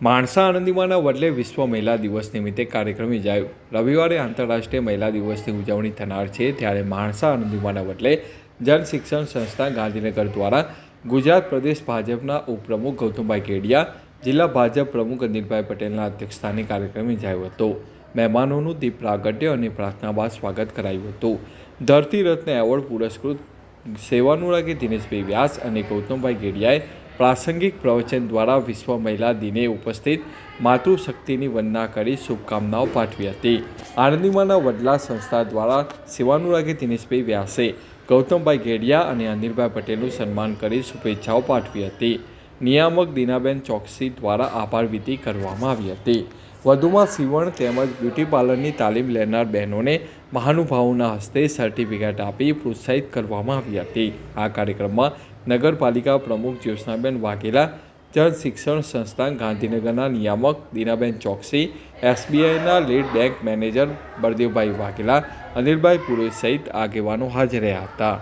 માણસા આનંદીમાંના વડલે વિશ્વ મહિલા દિવસ નિમિત્તે કાર્યક્રમ યોજાયો. રવિવારે આંતરરાષ્ટ્રીય મહિલા દિવસની ઉજવણી થનાર છે, ત્યારે માણસા આનંદીમાંના વડલે જન શિક્ષણ સંસ્થા ગાંધીનગર દ્વારા ગુજરાત પ્રદેશ ભાજપના ઉપપ્રમુખ ગૌતમભાઈ કેડિયા, જિલ્લા ભાજપ પ્રમુખ અનિલભાઈ પટેલના અધ્યક્ષસ્થાને કાર્યક્રમ યોજાયો હતો. મહેમાનોનું દીપ પ્રાગટ્ય અને પ્રાર્થના બાદ સ્વાગત કરાયું હતું. ધરતી રત્ન એવોર્ડ પુરસ્કૃત સેવાનુરાગી દિનેશભાઈ વ્યાસ અને ગૌતમભાઈ કેડિયાએ પ્રાસંગિક પ્રવચન દ્વારા વિશ્વ મહિલા દિને ઉપસ્થિત માતૃશક્તિની વંદના કરી શુભકામનાઓ પાઠવી હતી. આનંદીમાંના વડલા સંસ્થા દ્વારા સેવાનુરાગી દિનેશભાઈ વ્યાસે ગૌતમભાઈ કેડિયા અને અનિલભાઈ પટેલનું સન્માન કરી શુભેચ્છાઓ પાઠવી હતી. નિયામક દીનાબેન ચોકસી દ્વારા આભાર વિધિ કરવામાં આવી હતી. વધુમાં સીવણ તેમજ બ્યુટી પાર્લરની તાલીમ લેનાર બહેનોને મહાનુભાવોના હસ્તે સર્ટિફિકેટ આપી પ્રોત્સાહિત કરવામાં આવી હતી. આ કાર્યક્રમમાં નગરપાલિકા પ્રમુખ જ્યોત્સનાબેન વાઘેલા, જન શિક્ષણ સંસ્થા ગાંધીનગરના નિયામક દીનાબેન ચોકસી, SBIના લીડ બેંક મેનેજર બળદેવભાઈ વાઘેલા, અનિલભાઈ પુરોહિત સહિત આગેવાનો હાજર રહ્યા હતા.